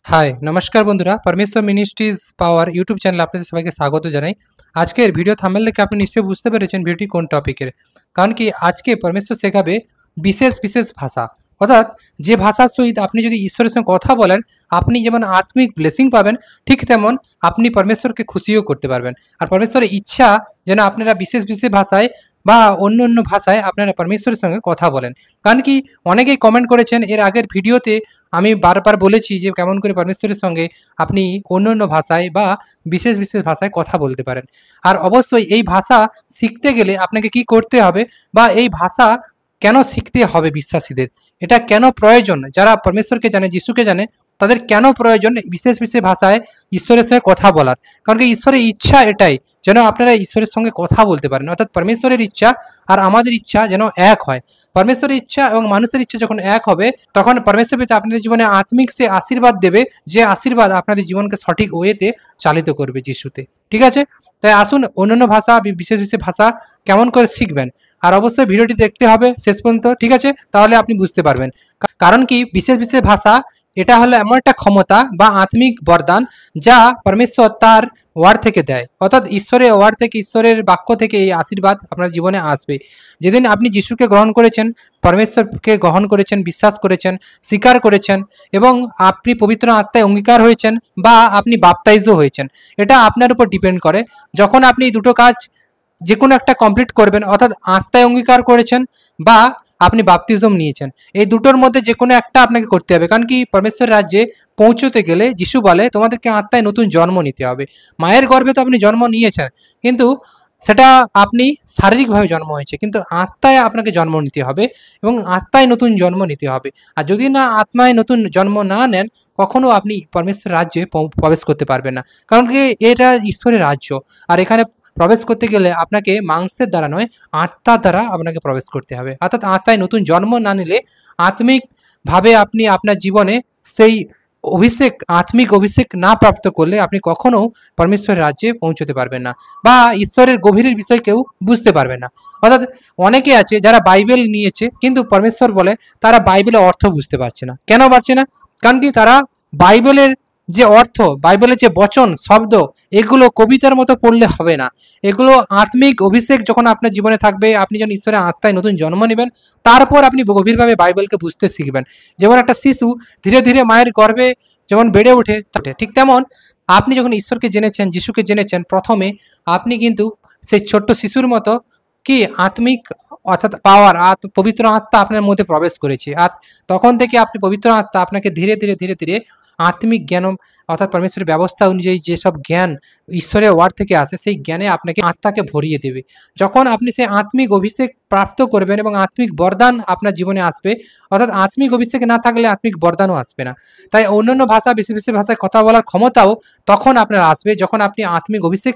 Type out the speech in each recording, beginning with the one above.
High নমস্কার বন্ধুরা, পরমেশ্বর মিনিস্ট্রিজ পাওয়ার ইউটিউব চ্যানেলে আপনাদের সবাইকে স্বাগত জানাই। আজকের ভিডিও থাম্বনেল দেখে আপনি নিশ্চয়ই বুঝতে পেরেছেন ভিডিওটি কোন টপিকের। কারণ কি আজকে পরমেশ্বর শেখাবে বিশেষ বিশেষ ভাষা, অর্থাৎ যে ভাষার সহিত আপনি যদি ঈশ্বরের সঙ্গে কথা বলেন আপনি যেমন আত্মিক ব্লেসিং পাবেন, ঠিক তেমন আপনি পরমেশ্বরকে খুশিও করতে পারবেন। আর পরমেশ্বরের ইচ্ছা যেন আপনারা বিশেষ বিশেষ ভাষায় বা অন্য অন্য ভাষায় আপনারা পরমেশ্বরের সঙ্গে কথা বলেন। কারণ কি অনেকেই কমেন্ট করেছেন এর আগের ভিডিওতে, আমি বারবার বলেছি যে কেমন করে পরমেশ্বরের সঙ্গে আপনি অন্য অন্য ভাষায় বা বিশেষ বিশেষ ভাষায় কথা বলতে পারেন। আর অবশ্যই এই ভাষা শিখতে গেলে আপনাকে কি করতে হবে বা এই ভাষা কেন শিখতে হবে বিশ্বাসীদের, এটা কেন প্রয়োজন, যারা পরমেশ্বরকে জানে যিশুকে জানে তাদের কেন প্রয়োজন বিশেষ বিশেষ ভাষায় ঈশ্বরের সঙ্গে কথা বলার। কারণ কি ঈশ্বরের ইচ্ছা এটাই যেন আপনারা ঈশ্বরের সঙ্গে কথা বলতে পারেন, অর্থাৎ পরমেশ্বরের ইচ্ছা আর আমাদের ইচ্ছা যেন এক হয়। পরমেশ্বরের ইচ্ছা এবং মানুষের ইচ্ছা যখন এক হবে তখন পরমেশ্বর পিতা আপনাদের জীবনে আত্মিক সে আশীর্বাদ দেবে, যে আশীর্বাদ আপনাদের জীবনকে সঠিক ওয়েতে চালিত করবে যিশুতে। ঠিক আছে, তাই আসুন অন্যান্য ভাষা বিশেষ বিশেষ ভাষা কেমন করে শিখবেন, আর অবশ্যই ভিডিওটি দেখতে হবে শেষ পর্যন্ত, ঠিক আছে? তাহলে আপনি বুঝতে পারবেন। কারণ কি বিশেষ বিশেষ ভাষা এটা হলো এমন একটা ক্ষমতা বা আত্মিক বরদান যা পরমেশ্বর তার ওয়ার্ড থেকে দেয়, অর্থাৎ ঈশ্বরের ওয়ার্ড থেকে, ঈশ্বরের বাক্য থেকে এই আশীর্বাদ আপনার জীবনে আসবে। যেদিন আপনি যিশুকে গ্রহণ করেছেন, পরমেশ্বরকে গ্রহণ করেছেন, বিশ্বাস করেছেন, স্বীকার করেছেন এবং আপনি পবিত্র আত্মায় অঙ্গীকার হয়েছেন বা আপনি বাপ্তাইজও হয়েছেন, এটা আপনার উপর ডিপেন্ড করে। যখন আপনি এই দুটো কাজ যে কোনো একটা কমপ্লিট করবেন, অর্থাৎ আত্মায় অঙ্গীকার করেছেন বা আপনি বাপতিজম নিয়েছেন, এই দুটোর মধ্যে যে কোনো একটা আপনাকে করতে হবে। কারণ কি পরমেশ্বর রাজ্যে পৌঁছতে গেলে যিশু বলে তোমাদেরকে আত্মায় নতুন জন্ম নিতে হবে। মায়ের গর্ভে তো আপনি জন্ম নিয়েছেন, কিন্তু সেটা আপনি শারীরিকভাবে জন্ম হয়েছে, কিন্তু আত্মায় আপনাকে জন্ম নিতে হবে এবং আত্মায় নতুন জন্ম নিতে হবে। আর যদি না আত্মায় নতুন জন্ম না নেন কখনো আপনি পরমেশ্বর রাজ্যে প্রবেশ করতে পারবেন না। কারণ কি এটা ঈশ্বরের রাজ্য, আর এখানে প্রবেশ করতে গেলে আপনাকে মাংসের দ্বারা নয় আত্মার দ্বারা আপনাকে প্রবেশ করতে হবে। অর্থাৎ আত্মায় নতুন জন্ম না নিলে, আত্মিকভাবে আপনি আপনার জীবনে সেই অভিষেক, আত্মিক অভিষেক না প্রাপ্ত করলে আপনি কখনো পরমেশ্বরের রাজ্যে পৌঁছতে পারবেন না বা ঈশ্বরের গভীরের বিষয় কেউ বুঝতে পারবে না। অর্থাৎ অনেকে আছে যারা বাইবেল নিয়েছে কিন্তু পরমেশ্বর বলে তারা বাইবেলের অর্থ বুঝতে পারছে না। কেন পারছে না? কারণ কি তারা বাইবেলের যে অর্থ, বাইবেলের যে বচন শব্দ, এগুলো কবিতার মতো পড়লে হবে না। এগুলো আত্মিক অভিষেক যখন আপনার জীবনে থাকবে, আপনি যখন ঈশ্বরের আত্মায় নতুন জন্ম নেবেন, তারপর আপনি গভীরভাবে বাইবেলকে বুঝতে শিখবেন। যেমন একটা শিশু ধীরে ধীরে মায়ের গর্ভে যেমন বেড়ে ওঠে, ঠিক তেমন আপনি যখন ঈশ্বরকে জেনেছেন, যিশুকে জেনেছেন, প্রথমে আপনি কিন্তু সেই ছোট্ট শিশুর মতো কি আত্মিক, অর্থাৎ পাওয়ার পবিত্র আত্মা আপনার মধ্যে প্রবেশ করেছে। আর তখন থেকে আপনি পবিত্র আত্মা আপনাকে ধীরে ধীরে ধীরে ধীরে আত্মিক জ্ঞান, অর্থাৎ পরমেশ্বরের ব্যবস্থা অনুযায়ী যেসব জ্ঞান ঈশ্বরের ওয়ার্ড থেকে আসে সেই জ্ঞানে আপনাকে আত্মাকে ভরিয়ে দেবে। যখন আপনি সেই আত্মিক অভিষেক প্রাপ্ত করবেন এবং আত্মিক বরদান আপনার জীবনে আসবে, অর্থাৎ আত্মিক অভিষেক না থাকলে আত্মিক বরদানও আসবে না। তাই অন্যান্য ভাষা, বিশেষ বিশেষ ভাষায় কথা বলার ক্ষমতাও তখন আপনার আসবে যখন আপনি আত্মিক অভিষেক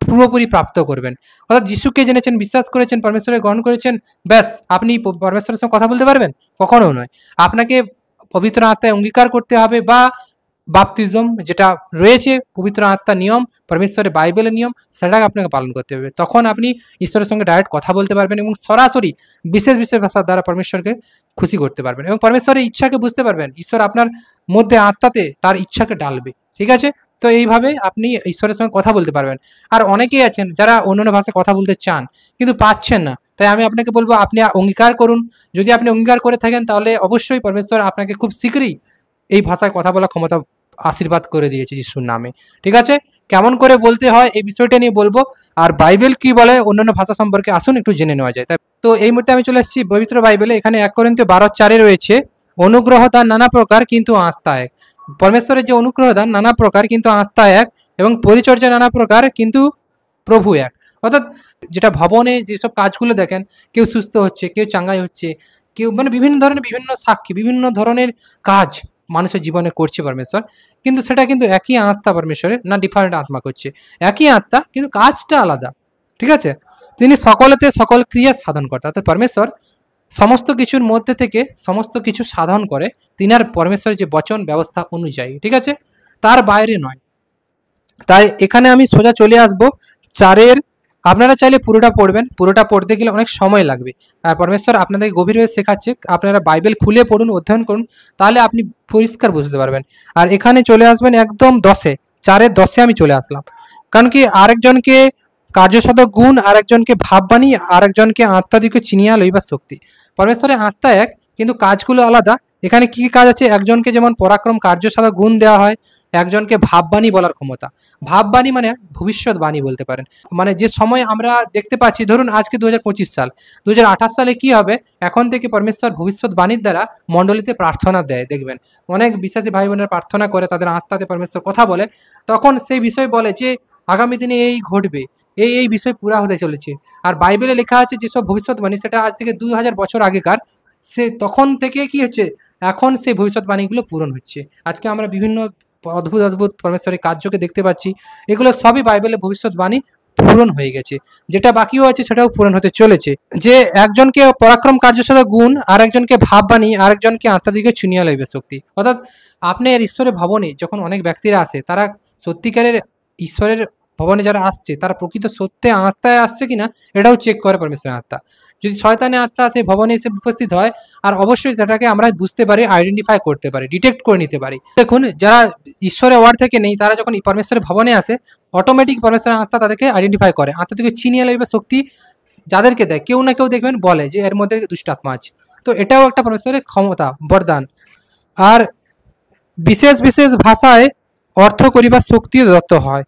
পুরোপুরি প্রাপ্ত করবেন। অর্থাৎ যিশুকে জেনেছেন, বিশ্বাস করেছেন, পরমেশ্বরের গ্রহণ করেছেন, ব্যাস আপনি পরমেশ্বরের সঙ্গে কথা বলতে পারবেন? কখনো নয়। আপনাকে পবিত্র আত্মায় অঙ্গীকার করতে হবে বা বাপতিজম যেটা রয়েছে পবিত্র আত্মার নিয়ম, পরমেশ্বরের বাইবেলের নিয়ম, সেটাকে আপনাকে পালন করতে হবে। তখন আপনি ঈশ্বরের সঙ্গে ডাইরেক্ট কথা বলতে পারবেন এবং সরাসরি বিশেষ বিশেষ ভাষার দ্বারা পরমেশ্বরকে খুশি করতে পারবেন এবং পরমেশ্বরের ইচ্ছাকে বুঝতে পারবেন। ঈশ্বর আপনার মধ্যে আত্মাতে তার ইচ্ছাকে ডালবে। ঠিক আছে, তো এইভাবে আপনি ঈশ্বরের সঙ্গে কথা বলতে পারবেন। আর অনেকেই আছেন যারা অন্যান্য ভাষায় কথা বলতে চান কিন্তু পাচ্ছেন না, তাই আমি আপনাকে বলবো আপনি অঙ্গীকার করুন। যদি আপনি অঙ্গীকার করে থাকেন তাহলে অবশ্যই পরমেশ্বর আপনাকে খুব শীঘ্রই এই ভাষায় কথা বলার ক্ষমতা আশীর্বাদ করে দিয়েছে যিশুর নামে। ঠিক আছে, কেমন করে বলতে হয় এই বিষয়টা নিয়ে বলবো, আর বাইবেল কি বলে অন্যান্য ভাষা সম্পর্কে আসুন একটু জেনে নেওয়া যায়। তাই তো এই মুহূর্তে আমি চলে এসেছি পবিত্র বাইবেলে। এখানে 1 করিন্থীয় 12:4 রয়েছে, অনুগ্রহ দান নানা প্রকার কিন্তু আত্মা এক। পরমেশ্বরের যে অনুগ্রহ দান নানা প্রকার কিন্তু আত্মা এক, এবং পরিচর্যা নানা প্রকার কিন্তু প্রভু এক। অর্থাৎ যেটা ভবনে যেসব কাজগুলো দেখেন, কেউ সুস্থ হচ্ছে, কেউ চাঙ্গাই হচ্ছে, কেউ মানে বিভিন্ন ধরনের বিভিন্ন সাক্ষী, বিভিন্ন ধরনের কাজ মানুষের জীবনে করছে পরমেশ্বর, কিন্তু সেটা কিন্তু একই আত্মা পরমেশ্বরের, না ডিফারেন্ট আত্মা করছে। একই আত্মা কিন্তু কাজটা আলাদা। ঠিক আছে, তিনি সকলেতে সকল ক্রিয়া সাধন করতে, অর্থাৎ পরমেশ্বর সমস্ত কিছুর মধ্যে থেকে সমস্ত কিছু সাধন করে তিনার পরমেশ্বরের যে বচন ব্যবস্থা অনুযায়ী। ঠিক আছে, তার বাইরে নয়। তাই এখানে আমি সোজা চলে আসবো 4 আপনারা চাইলে পুরোটা পড়বেন, পুরোটা পড়তে গেলে অনেক সময় লাগবে। আর পরমেশ্বর আপনাদেরকে গভীরভাবে শেখাচ্ছে, আপনারা বাইবেল খুলে পড়ুন, অধ্যয়ন করুন, তাহলে আপনি পরিষ্কার বুঝতে পারবেন। আর এখানে চলে আসবেন একদম 10-এ, 4-এর 10-এ আমি চলে আসলাম। কারণ কি আরেকজনকে কার্যসাধক গুণ, আরেকজনকে ভাববাণী, আরেকজনকে আত্মাদিকে চিনিয়া লইবার শক্তি। পরমেশ্বরের আত্মা এক, কিন্তু কাজগুলো আলাদা। এখানে কি কি কাজ আছে? একজনকে যেমন পরাক্রম কার্যসাধক গুণ দেওয়া হয়, একজনকে ভাববাণী বলার ক্ষমতা। ভাববাণী মানে ভবিষ্যৎবাণী বলতে পারেন। মানে যে সময় আমরা দেখতে পাচ্ছি, ধরুন আজকে 2025 সাল, 2028 সালে কি হবে, এখন থেকে পরমেশ্বর ভবিষ্যৎবাণীর দ্বারা মণ্ডলীতে প্রার্থনা দেয়। দেখবেন অনেক বিশ্বাসী ভাই বোনেরা প্রার্থনা করে, তাদের আত্মাতে পরমেশ্বর কথা বলে, তখন সেই বিষয় বলে যে আগামী দিনে এই ঘটবে, এই বিষয় পুরা হতে চলেছে। আর বাইবেলে লেখা আছে যেসব ভবিষ্যৎবাণী, সেটা আজ থেকে 2000 বছর আগেকার, সে তখন থেকে কি হচ্ছে, এখন সেই ভবিষ্যৎবাণীগুলো পূরণ হচ্ছে। আজকে আমরা বিভিন্ন অদ্ভুত অদ্ভুত পরমেশ্বরের কার্যকে দেখতে পাচ্ছি, এগুলো সবই বাইবেলে ভবিষ্যৎবাণী পূরণ হয়ে গেছে। যেটা বাকিও আছে সেটাও পূরণ হতে চলেছে। যে একজনকে পরাক্রম কার্যসাধক গুণ, আর একজনকে ভাববাণী, আর একজনকে আত্মাদিকে চুনিয়া লইবে শক্তি। অর্থাৎ আপনার ঈশ্বরের ভবনে যখন অনেক ব্যক্তিরা আসে, তারা সত্যিকারের ঈশ্বরের ভবনে যারা আসছে, তারা প্রকৃত সত্যে আত্মায় আসছে কিনা এটাও চেক করে পরমেশ্বরের আত্মা। যদি শয়তানের আত্মা সেই ভবনে এসে উপস্থিত হয়, আর অবশ্যই সেটাকে আমরা বুঝতে পারি, আইডেন্টিফাই করতে পারি, ডিটেক্ট করে নিতে পারি। দেখুন যারা ঈশ্বরের ওয়ার্ড থেকে নেই, তারা যখন পরমেশ্বরের ভবনে আসে, অটোমেটিক পরমেশ্বরের আত্মা তাদেরকে আইডেন্টিফাই করে। আত্মা থেকে চিনিয়ে লইবে শক্তি যাদেরকে দেয়, কেউ না কেউ দেখবেন বলে যে এর মধ্যে দুষ্ট আত্মা আছে। তো এটাও একটা পরমেশ্বরের ক্ষমতা, বরদান। আর বিশেষ বিশেষ ভাষায় অর্থ করিবার শক্তিও দত্ত হয়।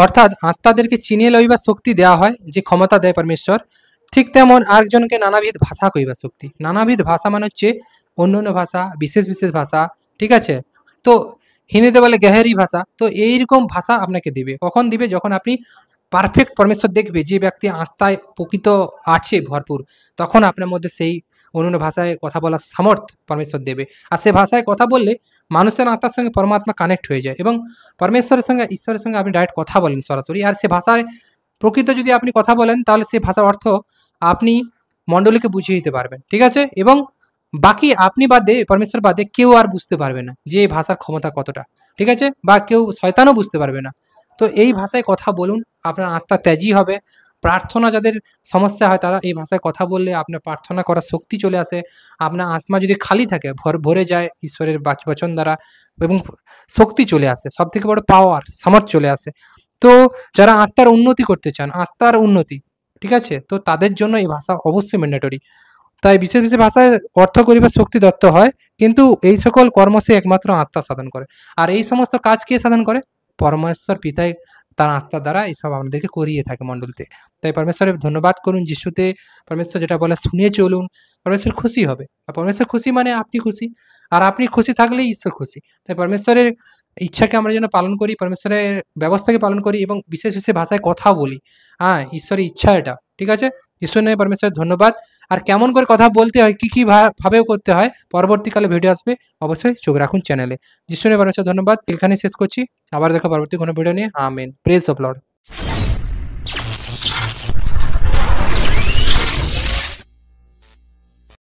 অর্থাৎ আত্মাদেরকে চিনিয়ে লইবার শক্তি দেওয়া হয়, যে ক্ষমতা দেয় পরমেশ্বর। ঠিক তেমন আরেকজনকে নানাবিধ ভাষা কইবার শক্তি। নানাবিধ ভাষা মানে হচ্ছে অন্য অন্য ভাষা, বিশেষ বিশেষ ভাষা, ঠিক আছে? তো হিন্দিতে বলে গেহেরি ভাষা। তো এইরকম ভাষা আপনাকে দিবে। কখন দিবে? যখন আপনি পারফেক্ট পরমেশ্বর দেখবে যে ব্যক্তি আত্মায় প্রকৃত আছে ভরপুর, তখন আপনার মধ্যে সেই অন্য ভাষায় কথা বলার সামর্থ্য পরমেশ্বর দেবে। আর সে ভাষায় কথা বললে মানুষের আত্মার সঙ্গে পরমাত্মা কানেক্ট হয়ে যায়, এবং পরমেশ্বরের সঙ্গে, ঈশ্বরের সঙ্গে আপনি ডাইরেক্ট কথা বলেন সরাসরি। আর সে ভাষায় প্রকৃত যদি আপনি কথা বলেন, তাহলে সে ভাষার অর্থ আপনি মণ্ডলীকে বুঝিয়ে দিতে পারবেন, ঠিক আছে? এবং বাকি আপনি বাদে, পরমেশ্বর বাদে কেউ আর বুঝতে পারবে না যে এই ভাষার ক্ষমতা কতটা, ঠিক আছে? বা কেউ শয়তানও বুঝতে পারবে না। তো এই ভাষায় কথা বলুন, আপনার আত্মা ত্যাজি হবে। প্রার্থনা যাদের সমস্যা হয়, তারা এই ভাষায় কথা বললে আপনার প্রার্থনা করার শক্তি চলে আসে। আপনার আত্মা যদি খালি থাকে, ভরে যায় ঈশ্বরের বচন দ্বারা, এবং শক্তি চলে আসে, সব থেকে বড় পাওয়ার, সামর্থ্য চলে আসে। তো যারা আত্মার উন্নতি করতে চান, আত্মার উন্নতি, ঠিক আছে, তো তাদের জন্য এই ভাষা অবশ্যই ম্যান্ডেটরি। তাই বিশেষ বিশেষ ভাষায় অর্থ করিবার শক্তি দত্ত হয়, কিন্তু এই সকল কর্ম সে একমাত্র আত্মা সাধন করে। আর এই সমস্ত কাজ কে সাধন করে? পরমেশ্বর পিতাই তার আত্মার দ্বারা এইসব আমাদেরকে করিয়ে থাকে মণ্ডলীতে। তাই পরমেশ্বরের ধন্যবাদ করুন যিশুতে। পরমেশ্বর যেটা বলে শুনে চলুন, পরমেশ্বর খুশি হবে। আর পরমেশ্বর খুশি মানে আপনি খুশি, আর আপনি খুশি থাকলেই ঈশ্বর খুশি। তাই পরমেশ্বরের ইচ্ছাকে আমরা যেন পালন করি, পরমেশ্বরের ব্যবস্থাকে পালন করি, এবং বিশেষ বিশেষ ভাষায় কথা বলি। হ্যাঁ, ঈশ্বরের ইচ্ছা এটা, ঠিক আছে? ঈশ্বর নয়, পরমেশ্বরের ধন্যবাদ। আর কেমন করে কথা বলতে হয়, কী কী ভাবেও করতে হয়, পরবর্তীকালে ভিডিও আসবে, অবশ্যই চোখ রাখুন চ্যানেলে। যিশু নয়, পরমেশ্বর ধন্যবাদ। এখানে শেষ করছি, আবার দেখা পরবর্তী কোনো ভিডিও নিয়ে। আমেন। Praise of Lord.